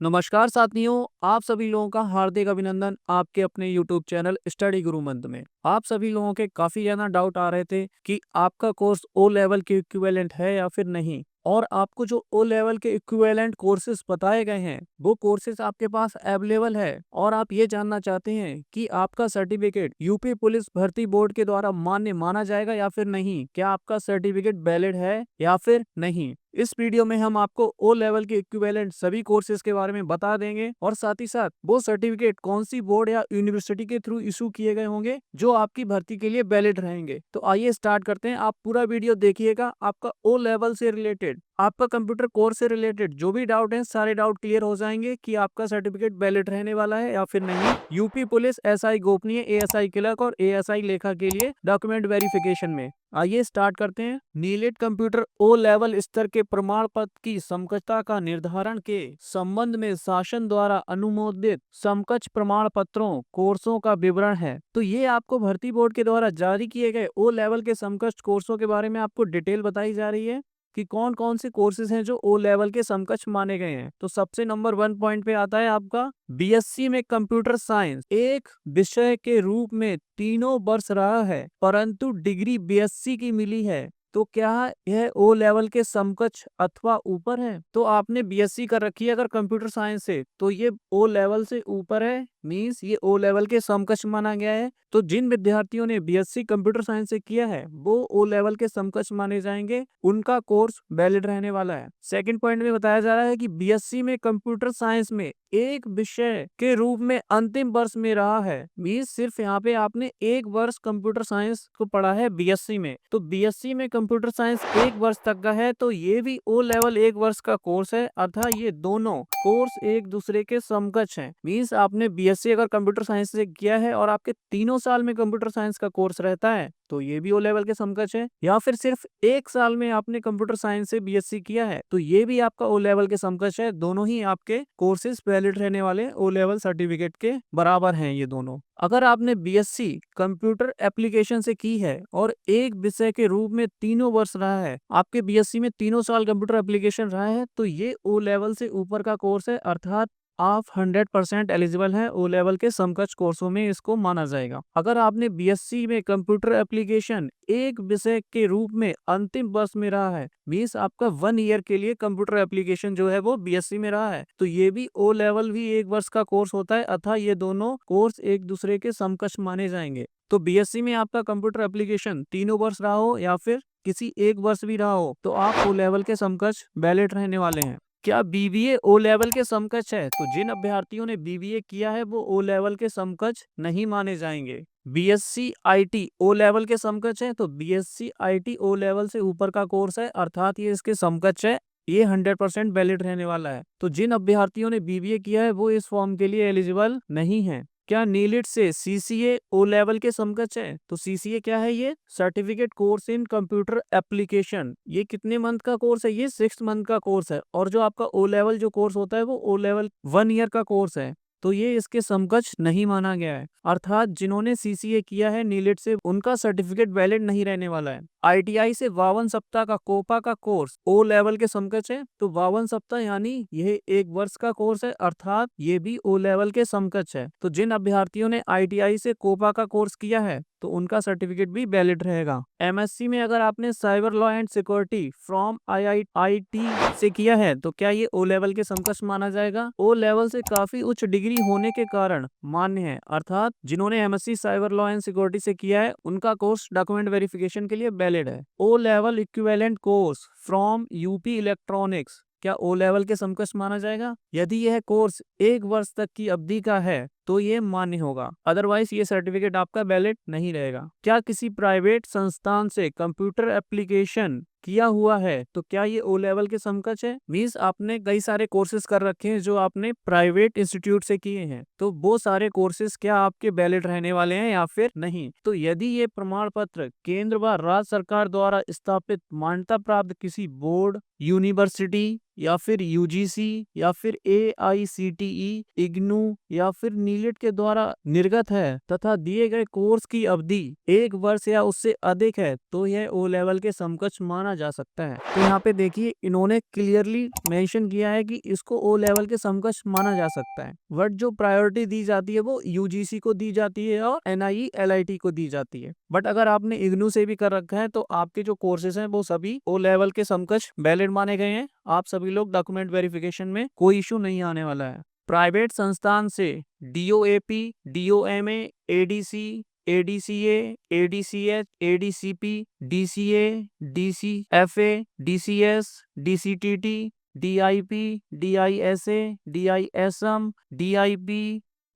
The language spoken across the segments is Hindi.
नमस्कार साथियों, आप सभी लोगों का हार्दिक अभिनंदन आपके अपने YouTube चैनल स्टडी गुरु मंत्र में। आप सभी लोगों के काफी ज्यादा डाउट आ रहे थे कि आपका कोर्स ओ लेवल के इक्विवेलेंट है या फिर नहीं, और आपको जो ओ लेवल के इक्विवेलेंट कोर्सेज बताए गए हैं वो कोर्सेज आपके पास अवेलेबल है, और आप ये जानना चाहते हैं कि आपका सर्टिफिकेट यूपी पुलिस भर्ती बोर्ड के द्वारा मान्य माना जाएगा या फिर नहीं, क्या आपका सर्टिफिकेट वैलिड है या फिर नहीं। इस वीडियो में हम आपको ओ लेवल के इक्विवेलेंट सभी कोर्सेज के बारे में बता देंगे, और साथ ही साथ वो सर्टिफिकेट कौन सी बोर्ड या यूनिवर्सिटी के थ्रू इशू किए गए होंगे जो आपकी भर्ती के लिए वैलिड रहेंगे। तो आइए स्टार्ट करते हैं। आप पूरा वीडियो देखिएगा। आपका ओ लेवल से रिलेटेड, आपका कंप्यूटर कोर्स से रिलेटेड जो भी डाउट है, सारे डाउट क्लियर हो जाएंगे कि आपका सर्टिफिकेट वैलिड रहने वाला है या फिर नहीं। यूपी पुलिस, एसआई गोपनीय, एएसआई क्लर्क और एएसआई लेखा के लिए डॉक्यूमेंट वेरिफिकेशन में। आइए स्टार्ट करते हैं। नीलेट कंप्यूटर ओ लेवल स्तर के प्रमाण पत्र की समकक्षता का निर्धारण के संबंध में शासन द्वारा अनुमोदित समकक्ष प्रमाण पत्रों कोर्सों का विवरण है। तो ये आपको भर्ती बोर्ड के द्वारा जारी किए गए ओ लेवल के समकक्ष कोर्सों के बारे में आपको डिटेल बताई जा रही है कि कौन कौन से कोर्सेज हैं जो ओ लेवल के समकक्ष माने गए हैं। तो सबसे नंबर 1 पॉइंट पे आता है आपका बीएससी में कंप्यूटर साइंस एक विषय के रूप में तीनों वर्ष रहा है, परंतु डिग्री बीएससी की मिली है। तो क्या यह ओ लेवल के समकक्ष अथवा ऊपर है? तो आपने बीएससी कर रखी है अगर कंप्यूटर साइंस से, तो ये ओ लेवल से ऊपर है, मींस ये ओ लेवल के समकक्ष माना गया है। तो जिन विद्यार्थियों ने बीएससी कंप्यूटर साइंस से किया है वो ओ लेवल के समकक्ष माने जाएंगे, उनका कोर्स वैलिड रहने वाला है। सेकंड पॉइंट में बताया जा रहा है कि बीएससी में कंप्यूटर साइंस में एक विषय के रूप में अंतिम वर्ष में रहा है, मींस सिर्फ यहाँ पे आपने एक वर्ष कंप्यूटर साइंस को पढ़ा है बीएससी में। तो बीएससी में कंप्यूटर साइंस एक वर्ष तक का है, तो ये भी ओ लेवल एक वर्ष का कोर्स है, अर्थात ये दोनों कोर्स एक दूसरे के समकक्ष हैं। मींस आपने बीएससी अगर कंप्यूटर साइंस से किया है और आपके तीनों साल में कंप्यूटर साइंस का कोर्स रहता है तो ये भी ओ लेवल के समकक्ष है, या फिर सिर्फ एक साल में आपने कंप्यूटर साइंस से बीएससी किया है तो ये भी आपका ओ लेवल के समकक्ष है। दोनों ही आपके कोर्सेज वैलिड रहने वाले ओ लेवल सर्टिफिकेट के बराबर हैं ये दोनों। अगर आपने बीएससी कंप्यूटर एप्लीकेशन से की है और एक विषय के रूप में तीनों वर्ष रहा है, आपके बीएससी में तीनों साल कंप्यूटर एप्लीकेशन रहा है, तो ये ओ लेवल से ऊपर का कोर्स है, अर्थात आप 100% एलिजिबल हैं। ओ लेवल के समकक्ष कोर्सों में इसको माना जाएगा। अगर आपने बीएससी में कंप्यूटर एप्लीकेशन एक विषय के रूप में अंतिम वर्ष में रहा है, मीन्स आपका 1 ईयर के लिए कंप्यूटर एप्लीकेशन जो है वो बीएससी में रहा है, तो ये भी ओ लेवल भी एक वर्ष का कोर्स होता है, अतः ये दोनों कोर्स एक दूसरे के समकक्ष माने जाएंगे। तो बीएससी में आपका कंप्यूटर एप्लीकेशन तीनों वर्ष रहा हो या फिर किसी एक वर्ष भी रहा हो तो आप ओ लेवल के समकक्ष वैलिड रहने वाले हैं। क्या बीबीए ओ लेवल के समकक्ष है? तो जिन अभ्यर्थियों ने बीबीए किया है वो ओ लेवल के समकक्ष नहीं माने जाएंगे। बीएससी आईटी ओ लेवल के समकक्ष है, तो बीएससी आईटी ओ लेवल से ऊपर का कोर्स है, अर्थात ये इसके समकक्ष है, ये 100% वैलिड रहने वाला है। तो जिन अभ्यर्थियों ने बीबीए किया है वो इस फॉर्म के लिए एलिजिबल नहीं है। क्या नीलिट से सीसीए ओ लेवल के समकक्ष है? तो सीसीए क्या है? ये certificate course in computer application. ये कितने मंथ का कोर्स है? ये 6 मंथ का कोर्स है, और जो आपका ओ लेवल जो कोर्स होता है वो ओ लेवल 1 ईयर का कोर्स है, तो ये इसके समकक्ष नहीं माना गया है। अर्थात जिन्होंने सीसीए किया है नीलिट से, उनका सर्टिफिकेट वैलिड नहीं रहने वाला है। आईटीआई से 52 सप्ताह का कोपा का कोर्स ओ लेवल के समकक्ष है, तो 52 सप्ताह यानी यह एक वर्ष का कोर्स है, अर्थात ये भी ओ लेवल के समकक्ष है। तो जिन अभ्यर्थियों ने आईटीआई से कोपा का कोर्स किया है तो उनका सर्टिफिकेट भी वैलिड रहेगा। एमएससी में अगर आपने cyber law and security from IIT से किया है तो क्या ये ओ लेवल के समकक्ष माना जाएगा? ओ लेवल से काफी उच्च डिग्री होने के कारण मान्य है, अर्थात जिन्होंने MSc cyber law and security से किया है उनका कोर्स डॉक्यूमेंट वेरिफिकेशन के लिए वैलिड है। O level equivalent course from UP electronics क्या ओ लेवल के समकक्ष माना जाएगा? यदि यह कोर्स एक वर्ष तक की अवधि का है तो ये मान्य होगा, अदरवाइज ये सर्टिफिकेट आपका वैलिड नहीं रहेगा। क्या किसी प्राइवेट संस्थान से कंप्यूटर एप्लीकेशन किया हुआ है तो क्या ये ओ लेवल के समकक्ष है? मींस आपने कई सारे कोर्सेज कर रखे हैं जो आपने प्राइवेट इंस्टीट्यूट से किए हैं, तो वो सारे कोर्सेज क्या आपके वैलिड रहने वाले हैं या फिर नहीं? तो यदि ये प्रमाण पत्र केंद्र व राज्य सरकार द्वारा स्थापित मान्यता प्राप्त किसी बोर्ड, यूनिवर्सिटी या फिर यूजीसी या फिर एआईसीटीई, इग्नू या फिर नीलेट के द्वारा निर्गत है तथा दिए गए कोर्स की अवधि 1 वर्ष या उससे अधिक है तो यह ओ लेवल के समकक्ष माना जा सकता है। तो यहाँ पे देखिए इन्होंने क्लियरली मेंशन किया है कि इसको ओ लेवल के समकक्ष माना जा सकता है। बट जो प्रायोरिटी दी जाती है वो यूजीसी को दी जाती है और एनआई एलआईटी को दी जाती है। बट अगर आपने इग्नू से भी कर रखा है तो आपके जो कोर्सेज हैं वो सभी ओ लेवल के समकक्ष वैलिड माने गए हैं। आप सभी लोग डॉक्यूमेंट वेरिफिकेशन में कोई इशू नहीं आने वाला है। प्राइवेट संस्थान से DOAP, DOMA, ADC, ADCA, ADCH, ADCP, DCA, DCFA, DCS, DCTT, DIP, DISA, DISM, DIP,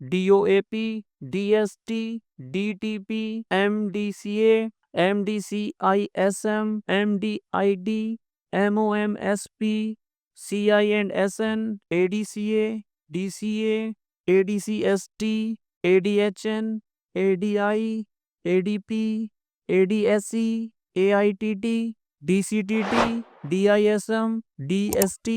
DOAP, DST, DTP, MDCA, MDCISM, MDID, MOMSP, CI&SN, ADCA, DCA, ADCST, ADHN, ADI, ADP, ADSE, AITT, DCTT, DISM, DST,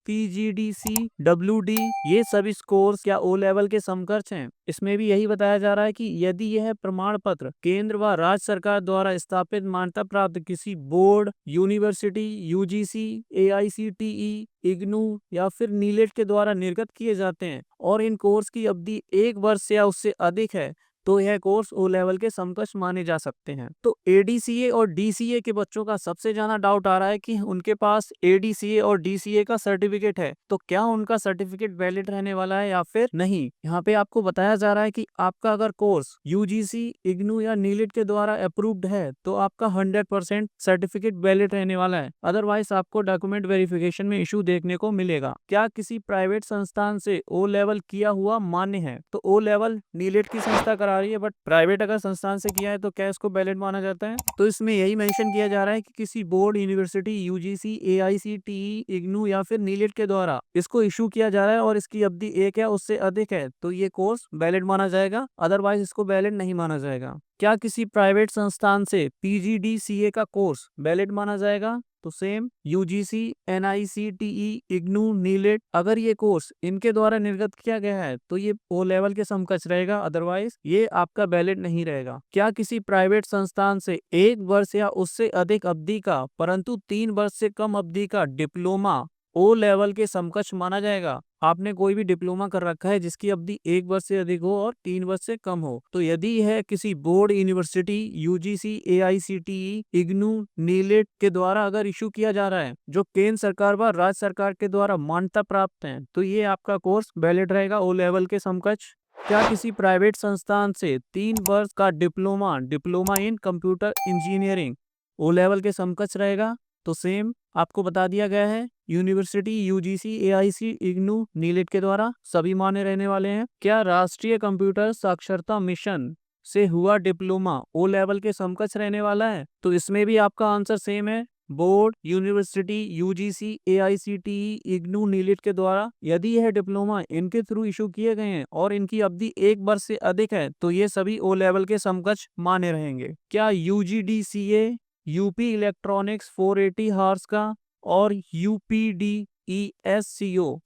PGDC, WD, ये सभी स्कोर्स क्या ओ लेवल के समकक्ष हैं। इसमें भी यही बताया जा रहा है कि यदि यह प्रमाण पत्र केंद्र व राज्य सरकार द्वारा स्थापित मान्यता प्राप्त किसी board, university, UGC, AICTE, IGNOU या फिर नीलेट के द्वारा निर्गत किए जाते हैं और इन कोर्स की अवधि 1 वर्ष या उससे अधिक है तो यह कोर्स ओ लेवल के समकक्ष माने जा सकते हैं। तो एडीसीए और डीसीए के बच्चों का सबसे ज्यादा डाउट आ रहा है कि उनके पास एडीसीए और डीसीए का सर्टिफिकेट है तो क्या उनका सर्टिफिकेट वैलिड रहने वाला है या फिर नहीं। यहाँ पे आपको बताया जा रहा है कि आपका अगर कोर्स यूजीसी, इग्नू या नीलेट के द्वारा अप्रूव्ड है तो आपका 100% सर्टिफिकेट वैलिड रहने वाला है। अदरवाइज आपको डॉक्यूमेंट वेरिफिकेशन में इशू देखने को मिलेगा। क्या किसी प्राइवेट संस्थान से ओ लेवल किया हुआ मान्य है। तो ओ लेवल नीलेट की संस्था करा रही है बट प्राइवेट अगर संस्थान से किया है तो क्या इसको वैलिड माना जाता है। तो इसमें यही मेंशन किया जा रहा है कि किसी board, university, UGC, AICTE, IGNOU या फिर नीलेट के द्वारा इसको इशू किया जा रहा है और इसकी अवधि 1 या उससे अधिक है तो ये कोर्स वैलिड माना जाएगा। अदरवाइज इसको वैलिड नहीं माना जाएगा। क्या किसी प्राइवेट संस्थान से पीजीडीसीए का कोर्स वैलिड माना जाएगा। तो सेम यूजीसी, एनआईसीटीई, इग्नू, नीलेट अगर ये कोर्स इनके द्वारा निर्गत किया गया है तो ये ओ लेवल के समकक्ष रहेगा। अदरवाइज ये आपका वैलिड नहीं रहेगा। क्या किसी प्राइवेट संस्थान से 1 वर्ष या उससे अधिक अवधि का परंतु 3 वर्ष से कम अवधि का डिप्लोमा ओ लेवल के समकक्ष माना जाएगा। आपने कोई भी डिप्लोमा कर रखा है जिसकी अवधि 1 वर्ष से अधिक हो और 3 वर्ष से कम हो तो यदि यह किसी board, university, UGC, AICTE, IGNOU, नीलेट के द्वारा अगर इशू किया जा रहा है जो केंद्र सरकार व राज्य सरकार के द्वारा मान्यता प्राप्त है तो ये आपका कोर्स वैलिड रहेगा ओ लेवल के समकक्ष। क्या किसी प्राइवेट संस्थान से 3 वर्ष का diploma in computer engineering O level के समकक्ष रहेगा। तो सेम आपको बता दिया गया है यूनिवर्सिटी, यूजीसी, एआईसी, इग्नू, नीलेट के द्वारा सभी मान्य रहने वाले हैं। क्या राष्ट्रीय कंप्यूटर साक्षरता मिशन से हुआ डिप्लोमा ओ लेवल के समकक्ष रहने वाला है। तो इसमें भी आपका आंसर सेम है। Board, university, UGC, AICTE, IGNOU, नीलेट के द्वारा यदि यह डिप्लोमा इनके थ्रू इशू किए गए हैं और इनकी अवधि 1 वर्ष से अधिक है तो ये सभी ओ लेवल के समकक्ष माने रहेंगे। क्या यूजीडीसीए, यूपी इलेक्ट्रॉनिक्स 480 हॉर्स का और यूपीडीईएससीओ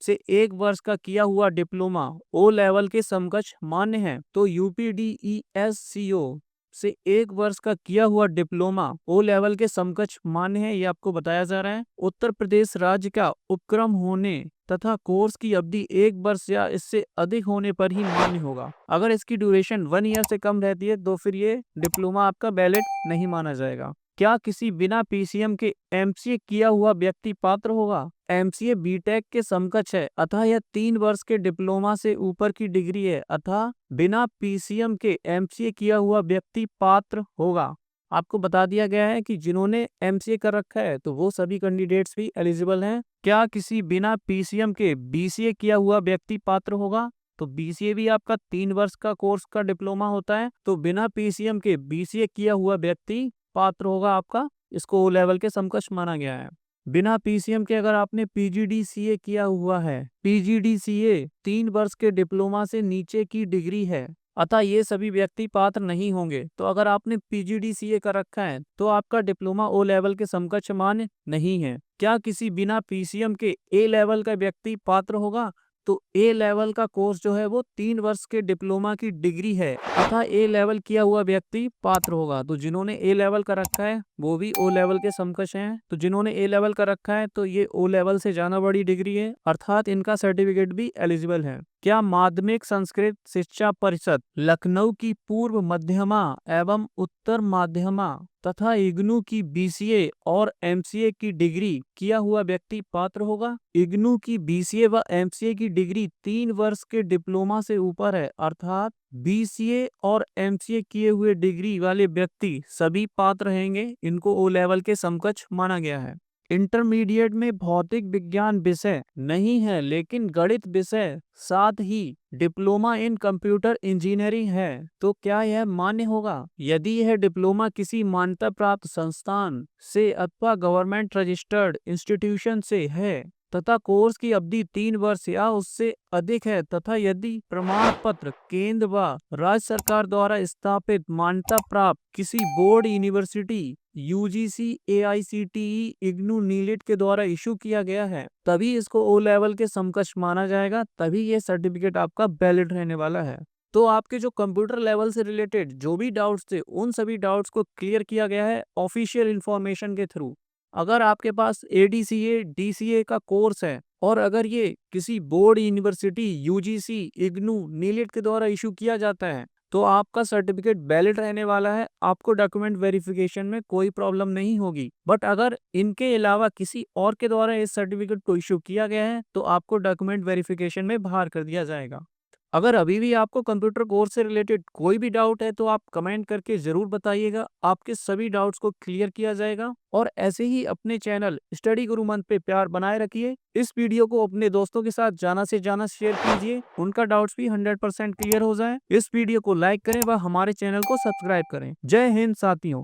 से 1 वर्ष का किया हुआ डिप्लोमा ओ लेवल के समकक्ष मान्य है। तो यूपीडीईएससीओ से 1 वर्ष का किया हुआ डिप्लोमा ओ लेवल के समकक्ष मान्य है, ये आपको बताया जा रहा है। उत्तर प्रदेश राज्य का उपक्रम होने तथा कोर्स की अवधि 1 वर्ष या इससे अधिक होने पर ही मान्य होगा। अगर इसकी ड्यूरेशन 1 ईयर से कम रहती है तो फिर ये डिप्लोमा आपका वैलिड नहीं माना जाएगा। क्या किसी बिना पीसीएम के एमसीए किया हुआ व्यक्ति पात्र होगा। एमसीए बीटेक के समकक्ष है अतः यह 3 वर्ष के डिप्लोमा से ऊपर की डिग्री है अतः बिना पीसीएम के एमसीए किया हुआ व्यक्ति पात्र होगा। आपको बता दिया गया है कि जिन्होंने एमसीए कर रखा है तो वो सभी कैंडिडेट्स भी एलिजिबल हैं। क्या किसी बिना पीसीएम के बीसीए किया हुआ व्यक्ति पात्र होगा। तो बीसीए भी आपका 3 वर्ष का कोर्स का डिप्लोमा होता है तो बिना पीसीएम के बीसीए किया हुआ व्यक्ति पात्र होगा आपका। इसको ओ लेवल के समकक्ष माना गया है। बिना पीसीएम के अगर आपने पीजीडीसीए किया हुआ है, पीजीडीसीए 3 वर्ष के डिप्लोमा से नीचे की डिग्री है अतः ये सभी व्यक्ति पात्र नहीं होंगे। तो अगर आपने पीजीडीसीए कर रखा है तो आपका डिप्लोमा ओ लेवल के समकक्ष मान्य नहीं है। क्या किसी बिना पीसीएम के ए लेवल का व्यक्ति पात्र होगा। तो ए लेवल का कोर्स जो है वो 3 वर्ष के डिप्लोमा की डिग्री है अतः ए लेवल किया हुआ व्यक्ति पात्र होगा। तो जिन्होंने ए लेवल का रखा है वो भी ओ लेवल के समकक्ष हैं। तो जिन्होंने ए लेवल का रखा है तो ये ओ लेवल से ज्यादा बड़ी डिग्री है अर्थात इनका सर्टिफिकेट भी एलिजिबल है। क्या माध्यमिक संस्कृत शिक्षा परिषद लखनऊ की पूर्व मध्यमा एवं उत्तर माध्यमा तथा इग्नू की बीसीए और एमसीए की डिग्री किया हुआ व्यक्ति पात्र होगा? इग्नू की बीसीए व एमसीए की डिग्री 3 वर्ष के डिप्लोमा से ऊपर है अर्थात बीसीए और एमसीए किए हुए डिग्री वाले व्यक्ति सभी पात्र रहेंगे। इनको ओ लेवल के समकक्ष माना गया है। इंटरमीडिएट में भौतिक विज्ञान विषय नहीं है लेकिन गणित विषय साथ ही डिप्लोमा इन कंप्यूटर इंजीनियरिंग है तो क्या यह मान्य होगा? यदि यह डिप्लोमा किसी मान्यता प्राप्त संस्थान से अथवा गवर्नमेंट रजिस्टर्ड इंस्टीट्यूशन से है तथा कोर्स की अवधि 3 वर्ष या उससे अधिक है तथा यदि प्रमाण पत्र केंद्र व राज्य सरकार द्वारा स्थापित मान्यता प्राप्त किसी board university UGC AICTE IGNOU नीलेट के द्वारा इशू किया गया है तभी इसको ओ लेवल के समकक्ष माना जाएगा, तभी ये सर्टिफिकेट आपका वैलिड रहने वाला है। तो आपके जो कंप्यूटर लेवल से रिलेटेड जो भी डाउट्स थे उन सभी डाउट्स को क्लियर किया गया है ऑफिशियल इंफॉर्मेशन के थ्रू। अगर आपके पास एडीसीए डीसीए का कोर्स है और अगर ये किसी बोर्ड यूनिवर्सिटी यूजीसी इग्नू नीलेट के द्वारा इशू किया जाता है तो आपका सर्टिफिकेट वैलिड रहने वाला है, आपको डॉक्यूमेंट वेरिफिकेशन में कोई प्रॉब्लम नहीं होगी। बट अगर इनके अलावा किसी और के द्वारा इस सर्टिफिकेट को इशू किया गया है तो आपको डॉक्यूमेंट वेरिफिकेशन में बाहर कर दिया जाएगा। अगर अभी भी आपको कंप्यूटर कोर्स से रिलेटेड कोई भी डाउट है तो आप कमेंट करके जरूर बताइएगा, आपके सभी डाउट्स को क्लियर किया जाएगा। और ऐसे ही अपने चैनल स्टडी गुरु मंत्र पे प्यार बनाए रखिए। इस वीडियो को अपने दोस्तों के साथ ज्यादा से ज्यादा शेयर कीजिए, उनका डाउट्स भी 100% क्लियर हो जाए। इस वीडियो को लाइक करें व हमारे चैनल को सब्सक्राइब करें। जय हिंद साथियों।